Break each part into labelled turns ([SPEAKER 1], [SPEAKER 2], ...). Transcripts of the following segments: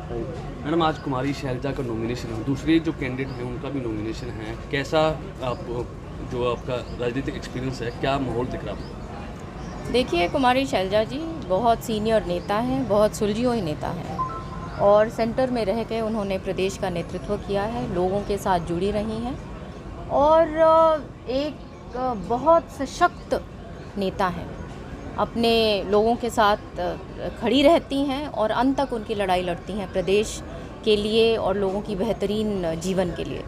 [SPEAKER 1] Madam, आज कुमारी शैलजा का nomination है, दूसरे जो कैंडिडेट हैं उनका भी नॉमिनेशन है। कैसा आप जो आपका राजनीतिक एक्सपीरियंस है, क्या माहौल दिख रहा है आपको?
[SPEAKER 2] देखिए, कुमारी शैलजा जी बहुत सीनियर नेता हैं, बहुत सुलझी हुई नेता हैं और सेंटर में रह के उन्होंने प्रदेश का नेतृत्व किया है, लोगों के साथ जुड़ी रही हैं और एक बहुत सशक्त नेता हैं। अपने लोगों के साथ खड़ी रहती हैं और अंत तक उनकी लड़ाई लड़ती हैं प्रदेश के लिए और लोगों की बेहतरीन जीवन के लिए।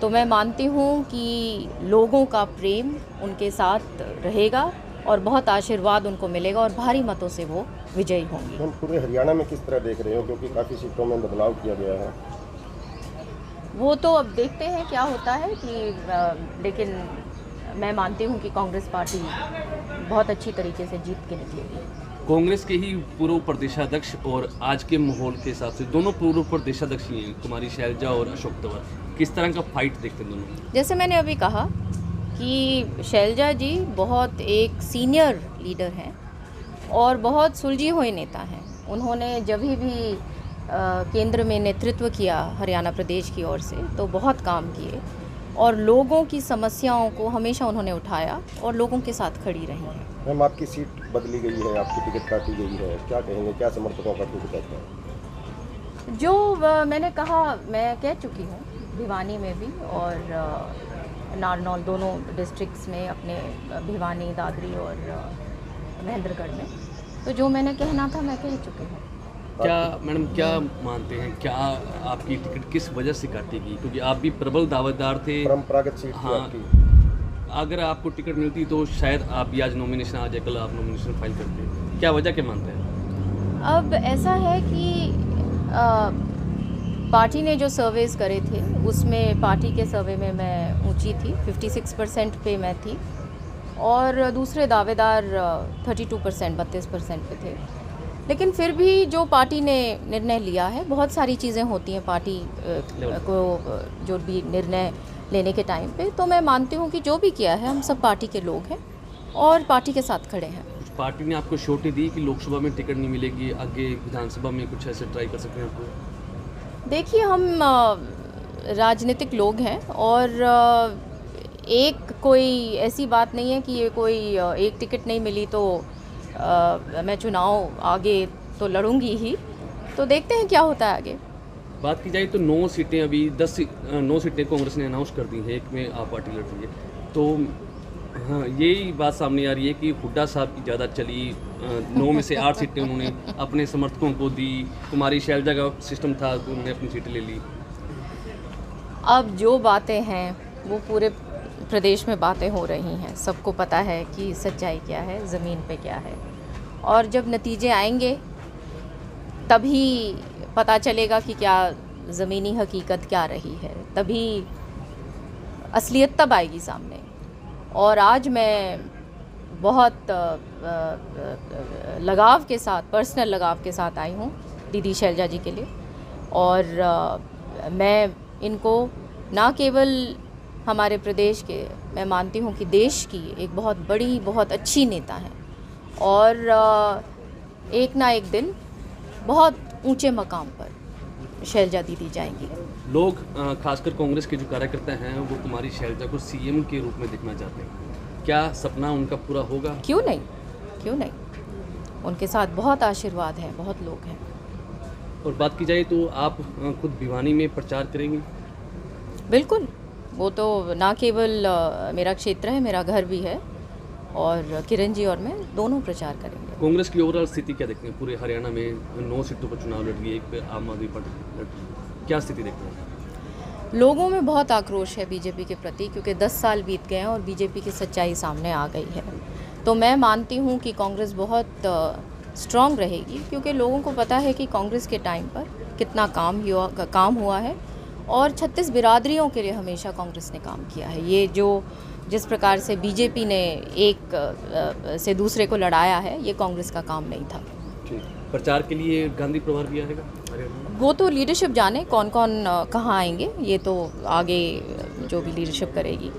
[SPEAKER 2] तो मैं मानती हूँ कि लोगों का प्रेम उनके साथ रहेगा और बहुत आशीर्वाद उनको मिलेगा और भारी मतों से वो विजयी होंगी।
[SPEAKER 3] हम पूरे हरियाणा में किस तरह देख रहे हो, क्योंकि काफ़ी सीटों में बदलाव किया गया है?
[SPEAKER 2] वो तो अब देखते हैं क्या होता है लेकिन मैं मानती हूँ कि कांग्रेस पार्टी बहुत अच्छी तरीके से जीत के निकलेगी।
[SPEAKER 1] कांग्रेस के ही पूर्व प्रदेशाध्यक्ष और आज के माहौल के हिसाब से दोनों पूर्व प्रदेशाध्यक्ष ही हैं, कुमारी शैलजा और अशोक तंवर। किस तरह का फाइट देखते हैं दोनों?
[SPEAKER 2] जैसे मैंने अभी कहा कि शैलजा जी बहुत एक सीनियर लीडर हैं और बहुत सुलझी हुई नेता हैं। उन्होंने जब भी केंद्र में नेतृत्व किया हरियाणा प्रदेश की ओर से तो बहुत काम किए और लोगों की समस्याओं को हमेशा उन्होंने उठाया और लोगों के साथ खड़ी रही हैं।
[SPEAKER 3] मैम, आपकी सीट बदली गई है, आपकी टिकट काटी गई है, क्या कहेंगे, क्या समर्थकों का कुछ कहते हैं?
[SPEAKER 2] जो मैंने कहा, मैं कह चुकी हूँ भिवानी में भी और नारनौल दोनों डिस्ट्रिक्ट्स में, अपने भिवानी, दादरी और महेंद्रगढ़ में, तो जो मैंने कहना था मैं कह चुकी हूँ।
[SPEAKER 1] क्या मैडम, क्या मानते हैं, क्या आपकी टिकट किस वजह से काटेगी? क्योंकि आप भी प्रबल दावेदार थे।
[SPEAKER 3] परंपरागत सीट थी
[SPEAKER 1] हाँ,
[SPEAKER 3] आपकी।
[SPEAKER 1] अगर आपको टिकट मिलती तो शायद आप भी आज नॉमिनेशन आ जाए, कल आप नॉमिनेशन फाइल करते। क्या वजह, क्या मानते हैं?
[SPEAKER 2] अब ऐसा है कि पार्टी ने जो सर्वेस करे थे उसमें पार्टी के सर्वे में मैं ऊंची थी, 56% पे मैं थी और दूसरे दावेदार 32%, 32% पे थे। लेकिन फिर भी जो पार्टी ने निर्णय लिया है, बहुत सारी चीज़ें होती हैं पार्टी को जो भी निर्णय लेने के टाइम पे, तो मैं मानती हूँ कि जो भी किया है हम सब पार्टी के लोग हैं और पार्टी के साथ खड़े हैं।
[SPEAKER 1] पार्टी ने आपको श्योरिटी दी कि लोकसभा में टिकट नहीं मिलेगी, आगे विधानसभा में कुछ ऐसे ट्राई कर सकते हैं आपको?
[SPEAKER 2] देखिए, हम राजनीतिक लोग हैं और एक कोई ऐसी बात नहीं है कि ये कोई एक टिकट नहीं मिली तो मैं चुनाव आगे तो लड़ूंगी ही। तो देखते हैं क्या होता है आगे।
[SPEAKER 1] बात की जाए तो 9 सीटें अभी 9 सीटें कांग्रेस ने अनाउंस कर दी हैं, एक में आप पार्टी लड़ रही है। तो हाँ, यही बात सामने आ रही है कि हुड्डा साहब की ज़्यादा चली। 9 में से 8 सीटें उन्होंने अपने समर्थकों को दी। कुमारी शैलजा का सिस्टम था तो उन्होंने अपनी सीटें ले ली।
[SPEAKER 2] अब जो बातें हैं वो पूरे प्रदेश में बातें हो रही हैं, सबको पता है कि सच्चाई क्या है, ज़मीन पे क्या है, और जब नतीजे आएंगे तभी पता चलेगा कि क्या ज़मीनी हकीकत क्या रही है, तभी असलियत तब आएगी सामने। और आज मैं बहुत लगाव के साथ, पर्सनल लगाव के साथ आई हूँ दीदी शैलजा जी के लिए और मैं इनको ना केवल हमारे प्रदेश के, मैं मानती हूँ कि देश की एक बहुत बड़ी, बहुत अच्छी नेता हैं और एक ना एक दिन बहुत ऊंचे मकाम पर शैलजा दीदी जाएंगी।
[SPEAKER 1] लोग खासकर कांग्रेस के जो कार्यकर्ता हैं वो कुमारी शैलजा को सीएम के रूप में देखना चाहते हैं। क्या सपना उनका पूरा होगा?
[SPEAKER 2] क्यों नहीं, क्यों नहीं। उनके साथ बहुत आशीर्वाद है, बहुत लोग हैं।
[SPEAKER 1] और बात की जाए तो आप खुद भिवानी में प्रचार करेंगी?
[SPEAKER 2] बिल्कुल, वो तो ना केवल मेरा क्षेत्र है, मेरा घर भी है और किरण जी और मैं दोनों प्रचार करेंगे।
[SPEAKER 1] कांग्रेस की ओवरऑल स्थिति क्या देखते हैं? पूरे हरियाणा में 9 सीटों पर चुनाव लड़ रही है, एक पे आम आदमी पार्टी लड़ रही है, क्या स्थिति देखते हैं?
[SPEAKER 2] लोगों में बहुत आक्रोश है बीजेपी के प्रति, क्योंकि 10 साल बीत गए हैं और बीजेपी की सच्चाई सामने आ गई है। तो मैं मानती हूँ कि कांग्रेस बहुत स्ट्रॉन्ग रहेगी, क्योंकि लोगों को पता है कि कांग्रेस के टाइम पर कितना काम हुआ है और 36 बिरादरियों के लिए हमेशा कांग्रेस ने काम किया है। ये जिस प्रकार से बीजेपी ने एक से दूसरे को लड़ाया है, ये कांग्रेस का काम नहीं था।
[SPEAKER 1] प्रचार के लिए गांधी परिवार भी आएगा?
[SPEAKER 2] वो तो लीडरशिप जाने कौन कौन कहाँ आएंगे, ये तो आगे जो भी लीडरशिप करेगी